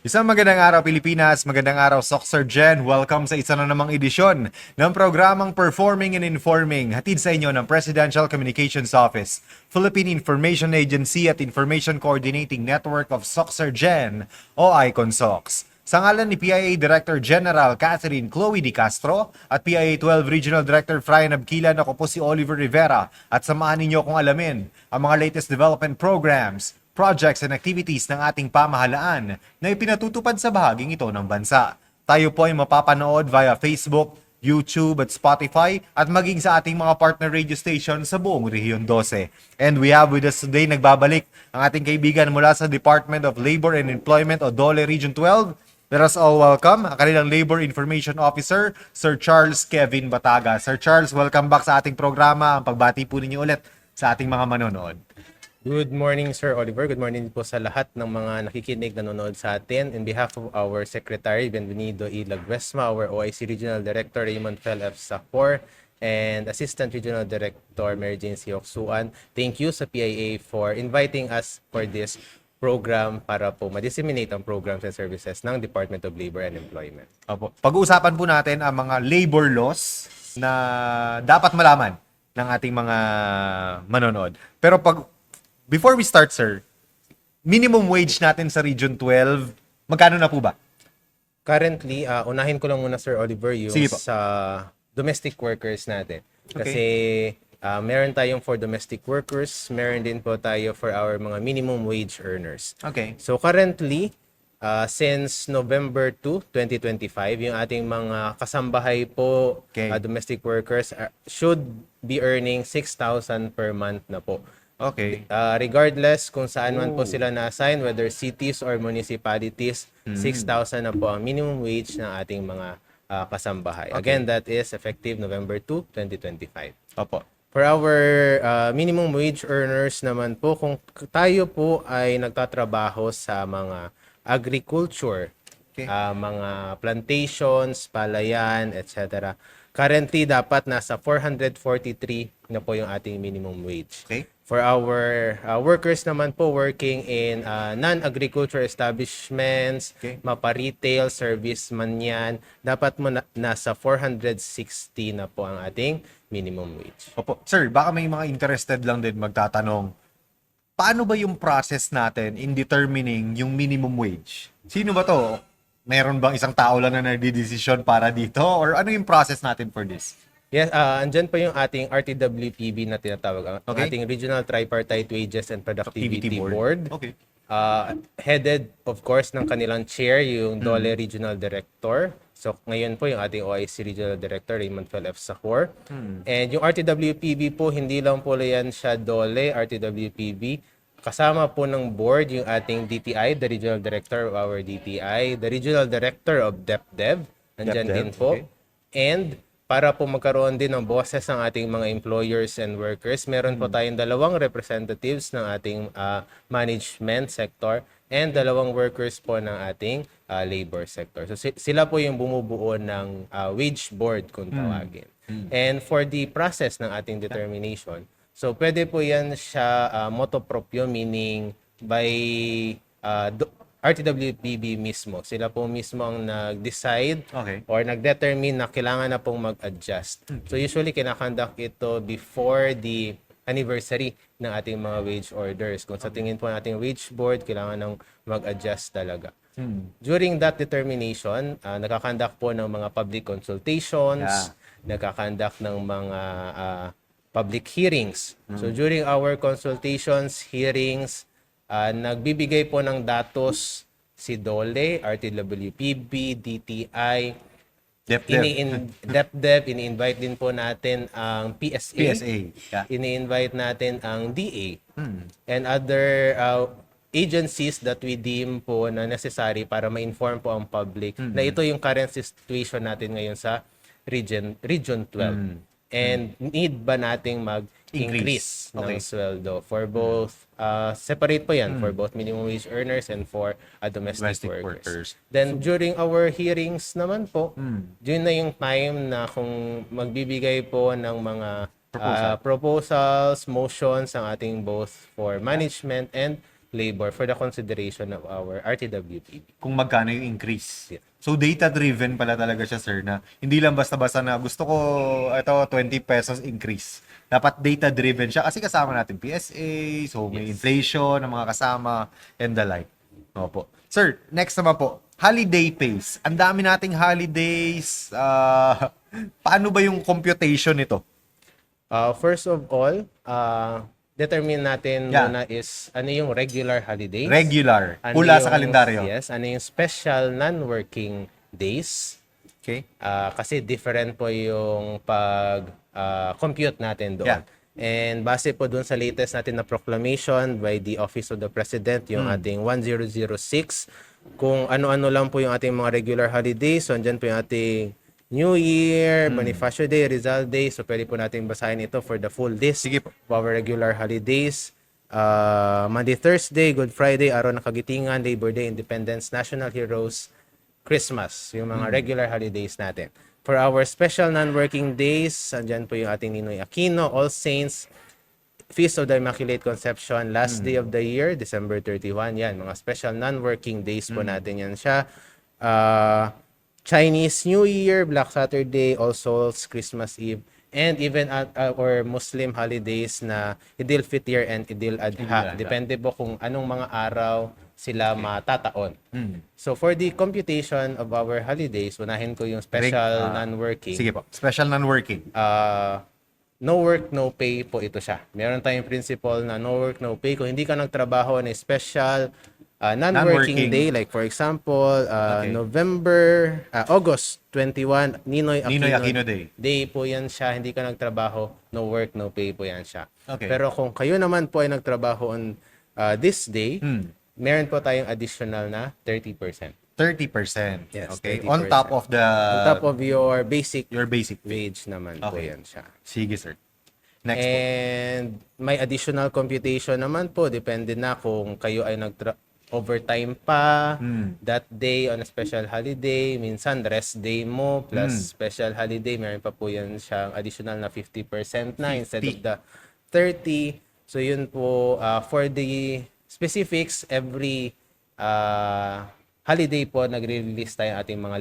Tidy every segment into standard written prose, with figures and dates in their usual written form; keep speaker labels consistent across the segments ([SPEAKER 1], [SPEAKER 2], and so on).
[SPEAKER 1] Isang magandang araw Pilipinas, magandang araw Soxer Gen. Welcome sa isa na namang edisyon ng programang Performing and Informing, hatid sa inyo ng Presidential Communications Office, Philippine Information Agency at Information Coordinating Network of Soxer Gen o ICONSOX. Sa ngalan ni PIA Director General Catherine Chloe Di Castro at PIA 12 Regional Director Frian Abquilan, ako po si Oliver Rivera at samahan ninyo kung alamin ang mga latest development programs, projects and activities ng ating pamahalaan na ipinatutupad sa bahaging ito ng bansa. Tayo po ay mapapanood via Facebook, YouTube at Spotify at maging sa ating mga partner radio station sa buong Rehiyon 12. And we have with us today, nagbabalik ang ating kaibigan mula sa Department of Labor and Employment o DOLE Region 12. Let us all welcome ang kanilang Labor Information Officer, Sir Charles Kevin Bataga. Sir Charles, welcome back sa ating programa. Ang pagbati po ninyo ulit sa ating mga manonood.
[SPEAKER 2] Good morning, Sir Oliver. Good morning po sa lahat ng mga nakikinig, nanonood sa atin. In behalf of our Secretary, Benvenido E. Laguesma, our OIC Regional Director, Raymond Fel F. Sacor, and Assistant Regional Director, Mary Jane C. Oxuan, thank you sa PIA for inviting us for this program para po ma-disseminate ang programs and services ng Department of Labor and Employment.
[SPEAKER 1] Opo. Pag-uusapan po natin ang mga labor laws na dapat malaman ng ating mga manonood. Pero before we start, sir, minimum wage natin sa Region 12, magkano na po ba?
[SPEAKER 2] Currently, unahin ko lang muna, Sir Oliver, yung
[SPEAKER 1] Sige po.
[SPEAKER 2] sa domestic workers natin.
[SPEAKER 1] Okay.
[SPEAKER 2] Kasi meron tayong for domestic workers, meron din po tayo for our mga minimum wage earners.
[SPEAKER 1] Okay.
[SPEAKER 2] So currently, since November 2, 2025, yung ating mga kasambahay po,
[SPEAKER 1] Okay.
[SPEAKER 2] Domestic workers, should be earning 6,000 per month na po.
[SPEAKER 1] Okay.
[SPEAKER 2] Regardless kung saan man po sila na-assign, whether cities or municipalities, 6,000 na po ang minimum wage ng ating mga kasambahay.
[SPEAKER 1] Okay.
[SPEAKER 2] Again, that is effective November 2, 2025.
[SPEAKER 1] Opo.
[SPEAKER 2] For our minimum wage earners naman po, kung tayo po ay nagtatrabaho sa mga agriculture,
[SPEAKER 1] Okay.
[SPEAKER 2] mga plantations, palayan, etc. Currently, dapat nasa 443 na po yung ating minimum wage.
[SPEAKER 1] Okay.
[SPEAKER 2] For our workers naman po working in non-agriculture establishments,
[SPEAKER 1] Okay.
[SPEAKER 2] mapa-retail, serviceman yan, dapat mo nasa 460 na po ang ating minimum wage.
[SPEAKER 1] Opo. Sir, baka may mga interested lang din magtatanong, paano ba yung process natin in determining yung minimum wage? Sino ba to? Meron bang isang tao lang na nagdidesisyon para dito? Or ano yung process natin for this?
[SPEAKER 2] Yes, andyan po yung ating RTWPB na tinatawag, ang
[SPEAKER 1] Okay.
[SPEAKER 2] ating Regional Tripartite Wages and Productivity Board.
[SPEAKER 1] Okay.
[SPEAKER 2] Headed, of course, ng kanilang chair, yung DOLE Regional Director. So, ngayon po yung ating OIC Regional Director, Raymond Fel F. Sacor. And yung RTWPB po, hindi lang po yan siya DOLE, RTWPB. Kasama po ng board yung ating DTI, the Regional Director of our DTI, the Regional Director of DepDev, nandyan
[SPEAKER 1] DepDev,
[SPEAKER 2] din po.
[SPEAKER 1] okay.
[SPEAKER 2] And para po magkaroon din ng boses ng ating mga employers and workers, meron po tayong dalawang representatives ng ating management sector and dalawang workers po ng ating labor sector. So sila po yung bumubuo ng wage board kung tawagin. And for the process ng ating determination, so pwede po yan siya motopropyo, meaning by RTWPB mismo. Sila po mismo ang nag-decide
[SPEAKER 1] Okay.
[SPEAKER 2] or nag-determine na kailangan na pong mag-adjust. So usually kinakonduct ito before the anniversary ng ating mga wage orders. Kung sa tingin po nating wage board, kailangan nang mag-adjust talaga. During that determination, nakakonduct po ng mga public consultations, nakakonduct ng mga public hearings. So during our consultations, hearings, nagbibigay po ng datos si DOLE, RTWPB, DTI, DepDev, ini-invite din po natin ang PSA,
[SPEAKER 1] Yeah.
[SPEAKER 2] ini-invite natin ang DA, and other agencies that we deem po na necessary para ma-inform po ang public na ito yung current situation natin ngayon sa Region 12. And need ba nating mag-increase ng
[SPEAKER 1] Okay.
[SPEAKER 2] sweldo for both, separate po yan, for both minimum wage earners and for domestic workers. Then during our hearings naman po, yun na yung time na kung magbibigay po ng mga proposals, motions ang ating both for management and labor for the consideration of our RTWPB.
[SPEAKER 1] Kung magkano yung increase.
[SPEAKER 2] Yeah.
[SPEAKER 1] So data-driven pala talaga siya, sir, na hindi lang basta-basta na gusto ko ito 20 pesos increase. Dapat data-driven siya kasi kasama natin PSA, so may inflation ng mga kasama and the like. Opo. Sir, next naman po, holiday pays. Ang dami nating holidays. Paano ba yung computation nito?
[SPEAKER 2] First of all, determine natin
[SPEAKER 1] Yeah.
[SPEAKER 2] muna is ano yung regular holidays.
[SPEAKER 1] Regular.
[SPEAKER 2] Ano
[SPEAKER 1] Pula sa
[SPEAKER 2] yung-
[SPEAKER 1] kalendaryo.
[SPEAKER 2] Yes, ano yung special non-working days.
[SPEAKER 1] Okay?
[SPEAKER 2] Kasi different po yung pag-compute natin doon.
[SPEAKER 1] Yeah.
[SPEAKER 2] And base po doon sa latest natin na proclamation by the Office of the President, yung ating 1006, kung ano-ano lang po yung ating mga regular holidays. So, andyan po yung ating New Year, Bonifacio Day, Rizal Day. So, pwede po natin basahin ito for the full list
[SPEAKER 1] Sige po.
[SPEAKER 2] of our regular holidays. Monday, Thursday, Good Friday, Araw ng Kagitingan, Labor Day, Independence, National Heroes, Christmas, yung mga regular holidays natin. For our special non-working days, andyan po yung ating Ninoy Aquino, All Saints, Feast of the Immaculate Conception, last day of the year, December 31. Yan, mga special non-working days po natin yan siya. Chinese New Year, Black Saturday, All Souls, Christmas Eve, and even our Muslim holidays na Idil Fitr and Idil Adha. Depende po kung anong mga araw sila matataon. So for the computation of our holidays, unahin ko yung special non-working.
[SPEAKER 1] Sige po. Special non-working.
[SPEAKER 2] No work, no pay po ito siya. Meron tayong principle na no work, no pay. Kung hindi ka nagtrabaho na special non-working
[SPEAKER 1] Non-working.
[SPEAKER 2] day, like for example, August 21, Ninoy Aquino
[SPEAKER 1] Day.
[SPEAKER 2] po yan siya. Hindi ka nagtrabaho, no work, no pay po yan siya.
[SPEAKER 1] Okay.
[SPEAKER 2] Pero kung kayo naman po ay nagtrabaho on this day, meron po tayong additional na 30%.
[SPEAKER 1] 30%.
[SPEAKER 2] Yes,
[SPEAKER 1] Okay.
[SPEAKER 2] 30%.
[SPEAKER 1] On top of the
[SPEAKER 2] On top of your basic
[SPEAKER 1] your basic pay.
[SPEAKER 2] wage naman po
[SPEAKER 1] Okay.
[SPEAKER 2] yan siya.
[SPEAKER 1] Sige, sir. Next po.
[SPEAKER 2] And may additional computation naman po. Depende na kung kayo ay overtime pa that day on a special holiday. Minsan rest day mo plus special holiday. Meron pa po yan siyang additional na 50% na instead of the 30. So yun po for the specifics, every holiday po nagre-release tayo ating mga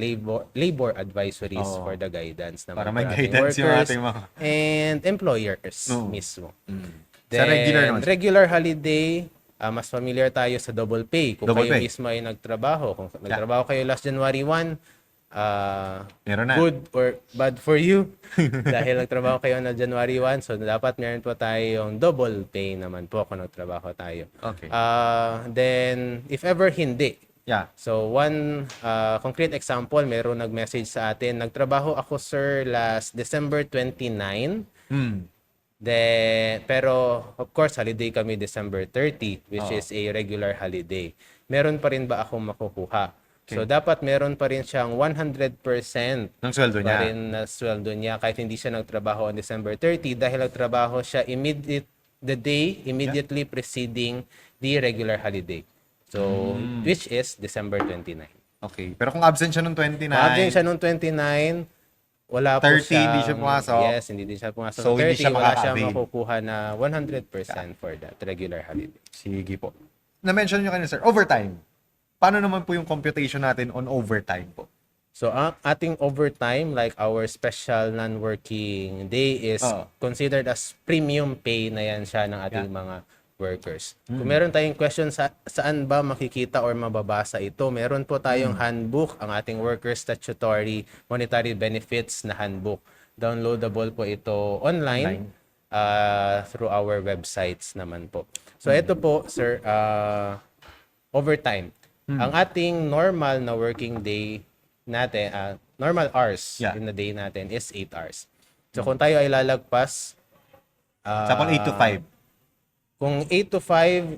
[SPEAKER 2] labor advisories for the guidance naman
[SPEAKER 1] Para may
[SPEAKER 2] for ating
[SPEAKER 1] guidance yung
[SPEAKER 2] workers
[SPEAKER 1] ating mga...
[SPEAKER 2] and employers mismo.
[SPEAKER 1] Sa regular naman.
[SPEAKER 2] Regular holiday, mas familiar tayo sa double pay. Kung
[SPEAKER 1] Double
[SPEAKER 2] kayo
[SPEAKER 1] pay.
[SPEAKER 2] mismo ay nagtrabaho, kung nagtrabaho kayo last January 1,
[SPEAKER 1] Meron na.
[SPEAKER 2] good or bad for you dahil nagtrabaho kayo na January 1, so dapat meron po tayong double pay naman po kung nagtrabaho tayo.
[SPEAKER 1] Okay.
[SPEAKER 2] Then, if ever hindi,
[SPEAKER 1] Yeah.
[SPEAKER 2] so one concrete example, meron nag-message sa atin, nagtrabaho ako sir last December 29, pero of course holiday kami December 30, which is a regular holiday. Meron pa rin ba akong makukuha? So dapat meron pa rin siyang 100%
[SPEAKER 1] Ng sweldo
[SPEAKER 2] pa
[SPEAKER 1] niya.
[SPEAKER 2] rin na sweldo niya kahit hindi siya nagtrabaho on December 30 dahil nagtrabaho siya immediately preceding the regular holiday. So which is December 29.
[SPEAKER 1] Okay. Pero kung absent siya nung 29,
[SPEAKER 2] Absent siya nung 29, wala po
[SPEAKER 1] 30,
[SPEAKER 2] siya.
[SPEAKER 1] hindi siya pumasok.
[SPEAKER 2] Yes, hindi din siya pumasok.
[SPEAKER 1] So,
[SPEAKER 2] So, 30,
[SPEAKER 1] hindi siya
[SPEAKER 2] wala siya
[SPEAKER 1] makaka-avail.
[SPEAKER 2] makukuha na 100% for that regular holiday.
[SPEAKER 1] sige po. Na-mention nyo kanina, sir, overtime. Paano naman po yung computation natin on overtime po?
[SPEAKER 2] So, ang ating overtime, like our special non-working day is considered as premium pay na yan siya ng ating mga workers. Kung meron tayong question saan ba makikita or mababasa ito, meron po tayong handbook, ang ating Workers Statutory Monetary Benefits na handbook. Downloadable po ito online through our websites naman po. So, ito po, sir, overtime. Ang ating normal na working day natin, normal hours in the day natin is 8 hours. So, kung tayo ay lalagpas,
[SPEAKER 1] Example, 8 to 5.
[SPEAKER 2] kung 8 to 5,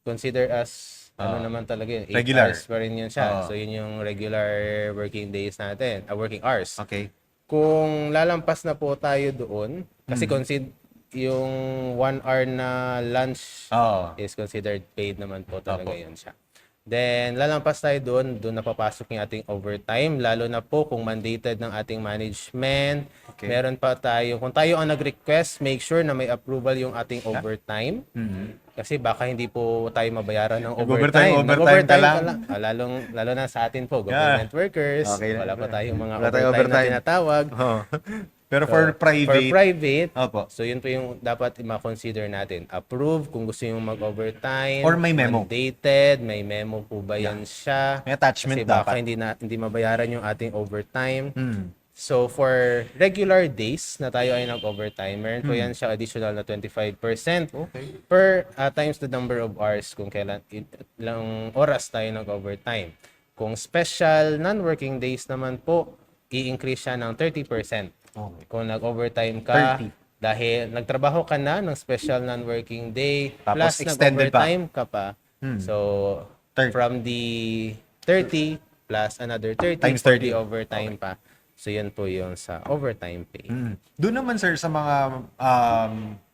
[SPEAKER 2] consider as, ano naman talaga yun, 8
[SPEAKER 1] Regular.
[SPEAKER 2] hours pa rin yun siya. So, yun yung regular working days natin, working hours.
[SPEAKER 1] Okay.
[SPEAKER 2] Kung lalampas na po tayo doon, kasi yung 1 hour na lunch is considered paid naman po talaga yun siya. Then, lalampas tayo doon na papasok yung ating overtime, lalo na po kung mandated ng ating management.
[SPEAKER 1] Okay.
[SPEAKER 2] Meron pa tayo, kung tayo ang nag-request, make sure na may approval yung ating overtime. Kasi baka hindi po tayo mabayaran ng
[SPEAKER 1] Nag-overtime,
[SPEAKER 2] overtime.
[SPEAKER 1] overtime ka lang.
[SPEAKER 2] Lalo na sa atin po, government workers.
[SPEAKER 1] Okay.
[SPEAKER 2] Wala pa tayong mga
[SPEAKER 1] Wala tayong
[SPEAKER 2] overtime na
[SPEAKER 1] overtime.
[SPEAKER 2] tinatawag.
[SPEAKER 1] Oh. Pero for private,
[SPEAKER 2] For private,
[SPEAKER 1] Opo.
[SPEAKER 2] so yun po yung dapat ma-consider natin. Approve kung gusto yung mag-overtime.
[SPEAKER 1] Or may memo.
[SPEAKER 2] Mandated, may memo po ba yan siya?
[SPEAKER 1] May attachment
[SPEAKER 2] Kasi baka
[SPEAKER 1] dapat.
[SPEAKER 2] hindi mabayaran yung ating overtime.
[SPEAKER 1] Hmm.
[SPEAKER 2] So for regular days na tayo ay nag-overtime, meron po yan siya additional na 25%
[SPEAKER 1] Okay.
[SPEAKER 2] per times the number of hours kung kailan ilang oras tayo nag-overtime. Kung special non-working days naman po, i-increase siya ng 30%.
[SPEAKER 1] Okay.
[SPEAKER 2] Kung nag-overtime ka,
[SPEAKER 1] 30.
[SPEAKER 2] dahil nagtrabaho ka na ng special non-working day,
[SPEAKER 1] Tapos
[SPEAKER 2] plus
[SPEAKER 1] extended pa.
[SPEAKER 2] nag-overtime ka pa. So,
[SPEAKER 1] 30.
[SPEAKER 2] from the 30 plus another 30
[SPEAKER 1] Times
[SPEAKER 2] for
[SPEAKER 1] 30.
[SPEAKER 2] the overtime pa. So, yun po yung sa overtime pay.
[SPEAKER 1] Doon naman sir sa mga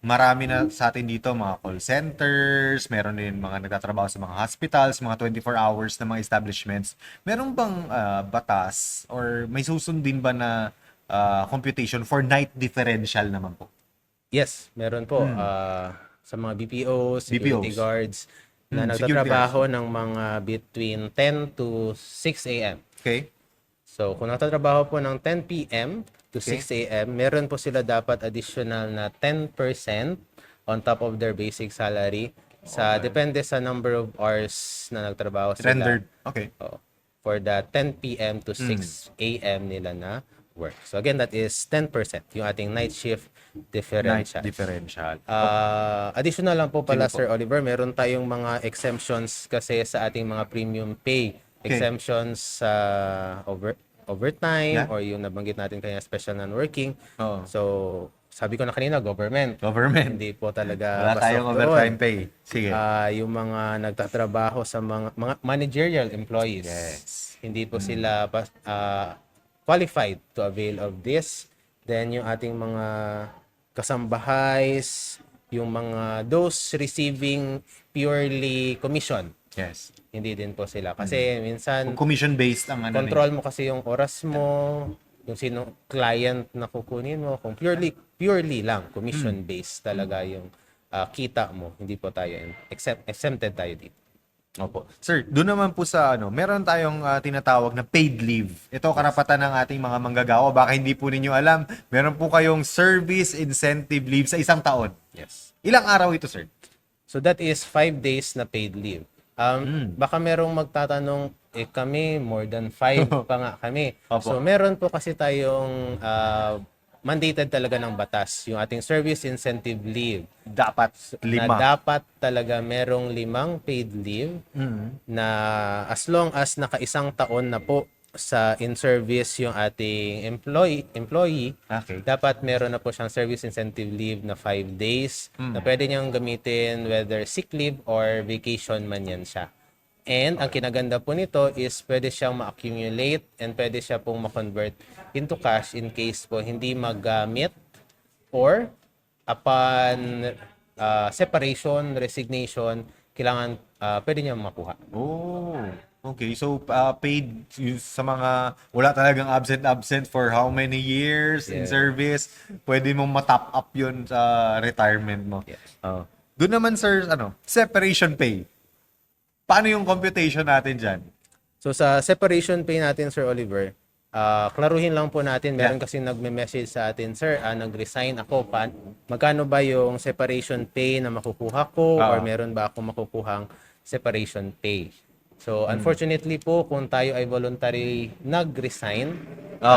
[SPEAKER 1] marami na sa atin dito, mga call centers, meron din mga nagtatrabaho sa mga hospitals, mga 24 hours na mga establishments. Meron bang batas or may susundin ba na computation for night differential naman po?
[SPEAKER 2] Yes, meron po. Sa mga BPOs, security
[SPEAKER 1] BPOs.
[SPEAKER 2] guards, na
[SPEAKER 1] Security
[SPEAKER 2] nagtatrabaho ng mga between 10 to 6 a.m.
[SPEAKER 1] Okay?
[SPEAKER 2] So, kung nagtatrabaho po ng 10 p.m. to 6 a.m., meron po sila dapat additional na 10% on top of their basic salary depende sa number of hours na nagtrabaho sila.
[SPEAKER 1] Rendered. Okay.
[SPEAKER 2] Oo. For the 10 p.m. to 6 a.m. nila na work. So, again, that is 10%, yung ating night shift
[SPEAKER 1] Night
[SPEAKER 2] differential.
[SPEAKER 1] differential.
[SPEAKER 2] Additional lang po pala,
[SPEAKER 1] Sige po.
[SPEAKER 2] Sir Oliver, meron tayong mga exemptions kasi sa ating mga premium pay.
[SPEAKER 1] Okay.
[SPEAKER 2] Exemptions sa overtime
[SPEAKER 1] Yeah.
[SPEAKER 2] or yung nabanggit natin kaya special non-working.
[SPEAKER 1] Oo.
[SPEAKER 2] So, sabi ko na kanina, government.
[SPEAKER 1] Government.
[SPEAKER 2] Hindi po talaga
[SPEAKER 1] Wala tayong
[SPEAKER 2] pasok
[SPEAKER 1] overtime
[SPEAKER 2] doon.
[SPEAKER 1] pay. Sige.
[SPEAKER 2] Yung mga nagtatrabaho sa mga managerial employees.
[SPEAKER 1] Yes.
[SPEAKER 2] Hindi po sila qualified to avail of this. Then yung ating mga kasambahays, yung mga those receiving purely commission,
[SPEAKER 1] Yes.
[SPEAKER 2] hindi din po sila. Kasi minsan,
[SPEAKER 1] Commission-based ang ano.
[SPEAKER 2] control mo kasi yung oras mo, yung sino client na kukunin mo, kung purely lang, commission-based talaga yung kita mo. Hindi po tayo, exempted tayo dito.
[SPEAKER 1] Opo. Sir, doon naman po sa meron tayong tinatawag na paid leave. Ito karapatan ng ating mga manggagawa. Baka hindi po ninyo alam, meron po kayong service incentive leave sa isang taon.
[SPEAKER 2] Yes.
[SPEAKER 1] Ilang araw ito, sir?
[SPEAKER 2] So that is 5 days na paid leave. Baka merong magtatanong, kami more than 5 pa nga kami.
[SPEAKER 1] Opo.
[SPEAKER 2] So meron po kasi tayong mandated talaga ng batas, yung ating service incentive leave.
[SPEAKER 1] Dapat
[SPEAKER 2] Na
[SPEAKER 1] 5.
[SPEAKER 2] dapat talaga merong 5 paid leave na as long as naka-isang taon na po sa in-service yung ating employee,
[SPEAKER 1] Okay.
[SPEAKER 2] dapat meron na po siyang service incentive leave na 5 days na pwede niyang gamitin whether sick leave or vacation man yan siya. And ang kinaganda po nito is pwede siyang ma-accumulate and pwede siya pong ma-convert into cash in case po hindi magamit or upon separation, resignation, kailangan pwede niyang makuha.
[SPEAKER 1] Oh. Okay, so paid sa mga wala talagang absent for how many years in
[SPEAKER 2] Yeah.
[SPEAKER 1] service, pwede mong ma-top up 'yun sa retirement mo.
[SPEAKER 2] Yes.
[SPEAKER 1] Oh. Doon naman sir, separation pay. Paano yung computation natin diyan?
[SPEAKER 2] So sa separation pay natin, Sir Oliver, klaruhin lang po natin, meron kasi nagme-message sa atin, Sir, nag-resign ako, magkano ba yung separation pay na makukuha ko or meron ba akong makukuhang separation pay? So unfortunately po, kung tayo ay voluntary nag-resign,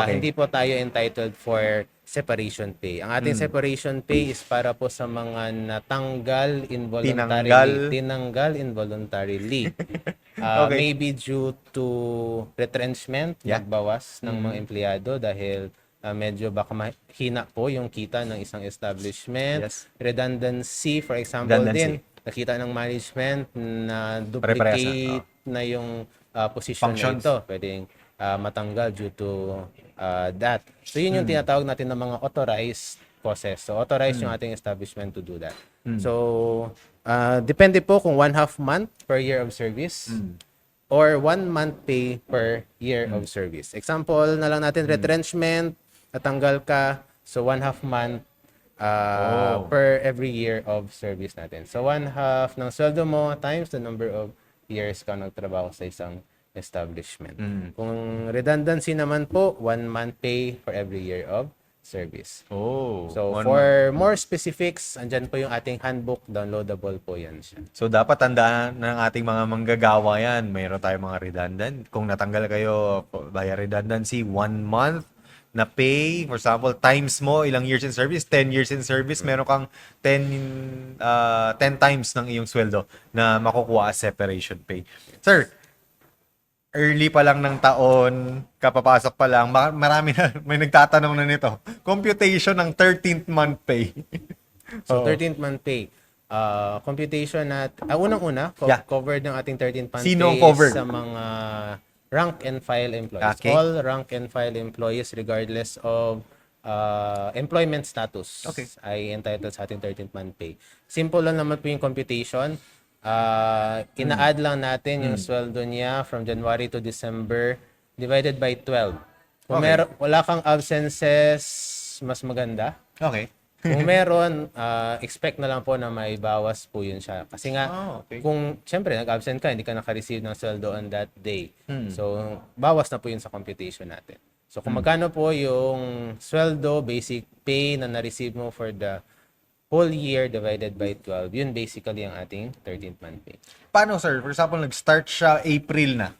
[SPEAKER 2] hindi po tayo entitled for separation pay. Ang ating separation pay is para po sa mga tinanggal involuntarily. Maybe due to retrenchment, nagbawas ng mga empleyado dahil medyo baka mahina po yung kita ng isang establishment.
[SPEAKER 1] Yes.
[SPEAKER 2] Redundancy, for example, din nakita ng management na duplicate na yung position na
[SPEAKER 1] Functions.
[SPEAKER 2] ito. Pwedeng matanggal due to that. So yun yung tinatawag natin ng mga authorized causes. So authorized yung ating establishment to do that. So depende po kung 1/2 month per year of service. or 1 month pay per year of service. Example na lang natin, retrenchment, natanggal ka, so 1/2 month per every year of service natin. So 1/2 ng sweldo mo times the number of years ka nagtrabaho sa isang establishment. Kung redundancy naman po, 1 month pay for every year of service.
[SPEAKER 1] Oh.
[SPEAKER 2] So for more specifics, andyan po yung ating handbook, downloadable po yan siya.
[SPEAKER 1] So dapat tandaan ng ating mga manggagawa yan. Mayroon tayong mga redundant. Kung natanggal kayo via redundancy, 1 month na pay. For example, times mo, ilang years in service, 10 years in service, meron kang 10 times ng iyong sweldo na makukuha as separation pay. Sir, early pa lang ng taon, kapapasok pa lang, marami na, may nagtatanong na nito. Computation ng 13th month pay.
[SPEAKER 2] So,
[SPEAKER 1] Oo.
[SPEAKER 2] 13th month pay. Computation at unang-una,
[SPEAKER 1] Yeah.
[SPEAKER 2] covered ng ating 13th month
[SPEAKER 1] Sino ang
[SPEAKER 2] pay
[SPEAKER 1] covered?
[SPEAKER 2] sa mga rank and file employees.
[SPEAKER 1] Okay.
[SPEAKER 2] All rank and file employees regardless of employment status
[SPEAKER 1] Okay.
[SPEAKER 2] ay entitled sa ating 13th month pay. Simple lang naman po yung computation. Ina-add lang natin yung sweldo niya from January to December divided by 12. Kung
[SPEAKER 1] Okay.
[SPEAKER 2] wala kang absences, mas maganda.
[SPEAKER 1] Okay.
[SPEAKER 2] Kung meron, expect na lang po na may bawas po yun siya. Kasi nga,
[SPEAKER 1] Okay.
[SPEAKER 2] kung siyempre nag-absent ka, hindi ka naka-receive ng sweldo on that day. So, bawas na po yun sa computation natin. So, kung magkano po yung sweldo, basic pay na na-receive mo for the whole year divided by 12, yun basically ang ating 13th month pay.
[SPEAKER 1] Paano, sir? For example, nag-start siya April na.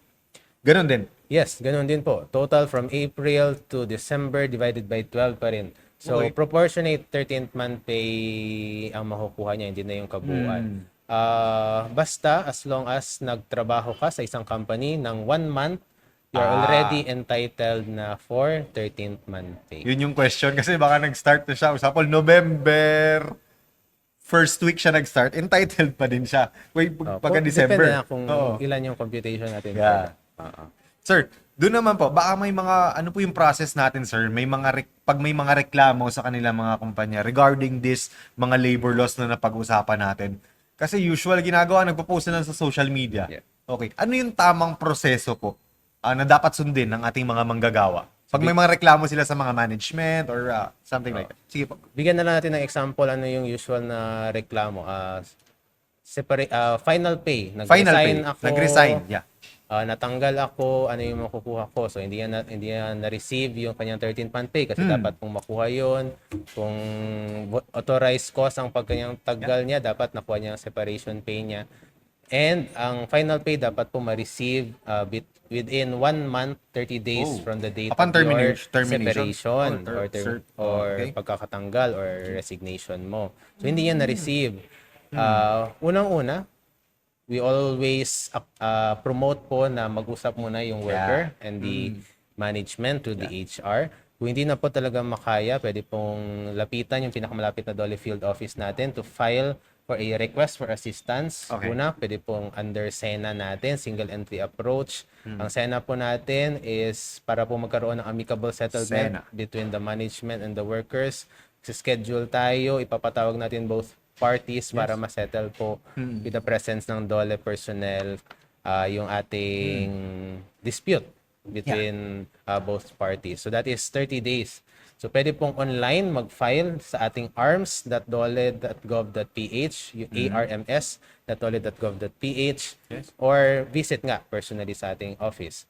[SPEAKER 1] Ganon din.
[SPEAKER 2] Yes, ganun din po. Total from April to December divided by 12 pa rin. So,
[SPEAKER 1] Okay.
[SPEAKER 2] proportionate 13th month pay ang makukuha niya, hindi na yung kabuuan. Basta, as long as nagtrabaho ka sa isang company ng 1 month, you're already entitled na for 13th month pay.
[SPEAKER 1] Yun yung question kasi baka nag-start na siya. For example, November first week siya nag-start, entitled pa din siya. Wait, pagka December.
[SPEAKER 2] Depende na kung
[SPEAKER 1] Oo.
[SPEAKER 2] ilan yung computation natin.
[SPEAKER 1] Yeah. Sir, doon naman po, baka may mga, ano po yung process natin, sir? May mga, pag may mga reklamo sa kanilang mga kumpanya regarding this mga labor laws na napag-usapan natin. Kasi usual ginagawa, nagpo-post na lang sa social media.
[SPEAKER 2] Yeah.
[SPEAKER 1] Okay. Ano yung tamang proseso po na dapat sundin ng ating mga manggagawa? Pag may mga reklamo sila sa mga management or something like that. Sige po.
[SPEAKER 2] Bigyan na lang natin ng example ano yung usual na reklamo. Final pay.
[SPEAKER 1] Final pay. Nag-resign. Yeah.
[SPEAKER 2] Natanggal ako, ano yung makukuha ko. So, hindi yan na-receive yung kanyang 13th month pay kasi dapat pong makuha yon. Kung authorized cost ang pagkanyang tagal niya, dapat nakuha niya ang separation pay niya. And ang final pay dapat po ma-receive within 1 month, 30 days from the date
[SPEAKER 1] Upon
[SPEAKER 2] of your
[SPEAKER 1] termination.
[SPEAKER 2] separation or
[SPEAKER 1] Okay.
[SPEAKER 2] pagkakatanggal or resignation mo. So, hindi yan na-receive. Unang-una, we always promote po na mag-usap muna yung worker and the management to the HR. Kung hindi na po talaga makaya, pwede pong lapitan yung pinakamalapit na Dole Field Office natin to file for a request for assistance.
[SPEAKER 1] Okay.
[SPEAKER 2] Una, pwede pong under SENA natin, single entry approach. Ang SENA po natin is para po magkaroon ng amicable settlement
[SPEAKER 1] SENA.
[SPEAKER 2] between the management and the workers. Schedule tayo, ipapatawag natin both parties para ma-settle po with the presence ng DOLE personnel yung ating dispute between both parties. So that is 30 days. So pwede pong online mag-file sa ating arms.dole.gov.ph, yung arms.dole.gov.ph, or visit nga personally sa ating office.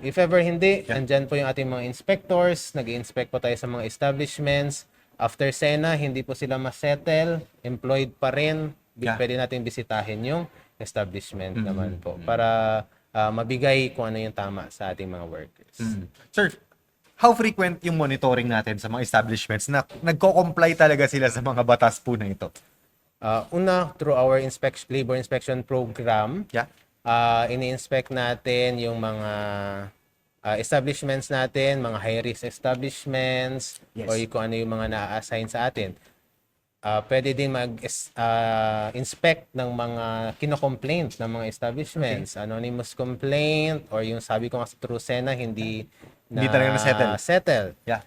[SPEAKER 2] If ever hindi, andyan po yung ating mga inspectors, nag-inspect po tayo sa mga establishments. After SENA, hindi po sila ma-settle, employed pa rin, pwede natin bisitahin yung establishment naman po para mabigay kung ano yung tama sa ating mga workers.
[SPEAKER 1] Sir, how frequent yung monitoring natin sa mga establishments na nagko-comply talaga sila sa mga batas po na ito?
[SPEAKER 2] Una, through our labor inspection program,
[SPEAKER 1] Yeah.
[SPEAKER 2] ini-inspect natin yung mga establishments natin, mga high-risk establishments,
[SPEAKER 1] Yes.
[SPEAKER 2] o kung ano yung mga na-assign sa atin. Pwede din mag-inspect ng mga kino-complaint ng mga establishments. Anonymous complaint, or yung sabi ko nga sa True Sena, hindi
[SPEAKER 1] talaga
[SPEAKER 2] na-settle.
[SPEAKER 1] Yeah.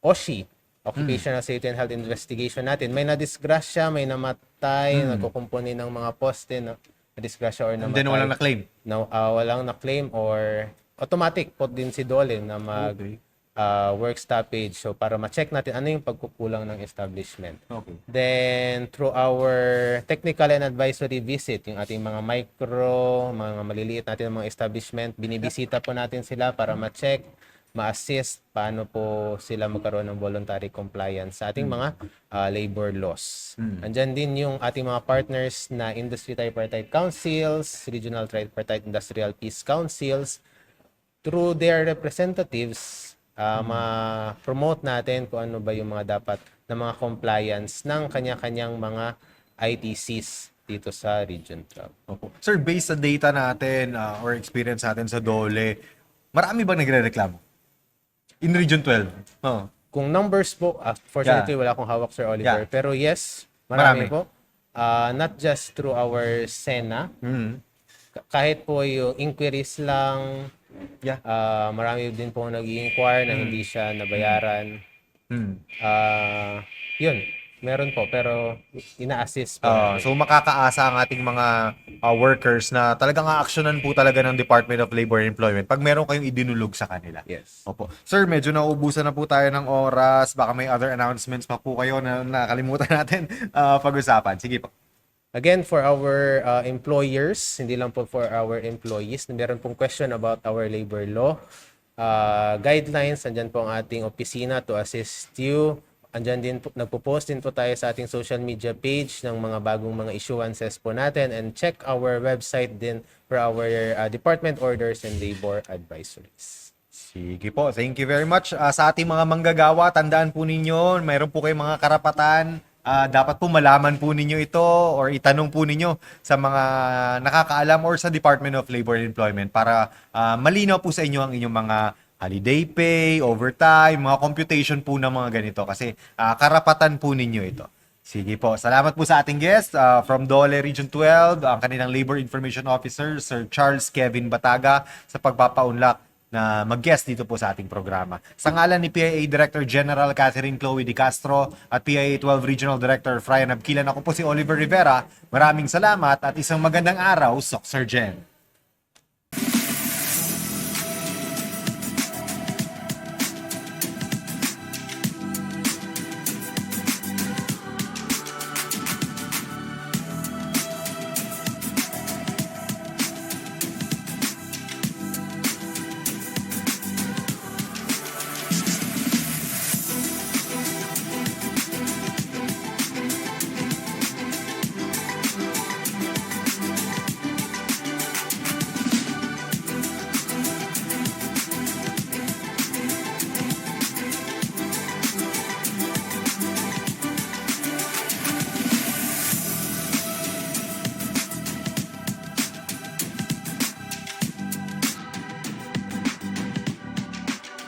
[SPEAKER 2] OSHI, Occupational Safety and Health Investigation natin. May na-disgrasya, may namatay, nagkukumpuni ng mga poste, disgrasya or
[SPEAKER 1] And then walang na-claim.
[SPEAKER 2] walang na-claim or automatic po din si DOLE na mag
[SPEAKER 1] Okay.
[SPEAKER 2] work stoppage. So para ma-check natin ano yung pagkukulang ng establishment.
[SPEAKER 1] Okay.
[SPEAKER 2] Then through our technical and advisory visit, yung ating mga mga maliliit natin mga establishment, binibisita po natin sila para ma-check, ma-assist paano po sila magkaroon ng voluntary compliance sa ating mga labor laws. Andyan din yung ating mga partners na industry tripartite councils, regional tripartite industrial peace councils. Through their representatives, ma-promote natin kung ano ba yung mga dapat na mga compliance ng kanya-kanyang mga ITCs dito sa Region 12.
[SPEAKER 1] Opo. Sir, based sa data natin or experience natin sa DOLE, marami bang nagre-reklamo? In Region 12? Oh.
[SPEAKER 2] Kung numbers po, fortunately wala akong hawak, Sir Oliver.
[SPEAKER 1] Yeah.
[SPEAKER 2] Pero yes, marami
[SPEAKER 1] Marami.
[SPEAKER 2] po. Not just through our SENA,
[SPEAKER 1] Mhm.
[SPEAKER 2] kahit po yung inquiries lang,
[SPEAKER 1] Yeah.
[SPEAKER 2] marami din po nag-i-inquire na hindi siya nabayaran.
[SPEAKER 1] Hmm.
[SPEAKER 2] Yun, meron po, pero ina-assist po. natin.
[SPEAKER 1] So makakaasa ang ating mga workers na talagang aaksyonan po talaga ng Department of Labor and Employment pag meron kayong idinulog sa kanila.
[SPEAKER 2] Yes.
[SPEAKER 1] Opo. Sir, medyo nauubusan na po tayo ng oras. Baka may other announcements pa po kayo na nakalimutan natin pag-usapan. Sige po.
[SPEAKER 2] Again, for our employers, hindi lang po for our employees, meron pong question about our labor law guidelines. Andyan po ang ating opisina to assist you. Andyan din po, nagpo-post din po tayo sa ating social media page ng mga bagong mga issuances po natin, and check our website din for our department orders and labor advisories.
[SPEAKER 1] Sige po. Thank you very much. Sa ating mga manggagawa, tandaan po ninyo, mayroon po kayong mga karapatan. Dapat po malaman po ninyo ito or itanong po ninyo sa mga nakakaalam or sa Department of Labor and Employment para malinaw po sa inyo ang inyong mga holiday pay, overtime, mga computation po ng mga ganito kasi karapatan po ninyo ito. Sige po. Salamat po sa ating guest from DOLE Region 12, ang kanilang Labor Information Officer, Sir Charles Kevin Bataga, sa pagpapaunlak na mag-guest dito po sa ating programa. Sa ngalan ni PIA Director General Catherine Chloe De Castro at PIA 12 Regional Director Frian Abquilan, ako po si Oliver Rivera. Maraming salamat at isang magandang araw, Soc Sergeant.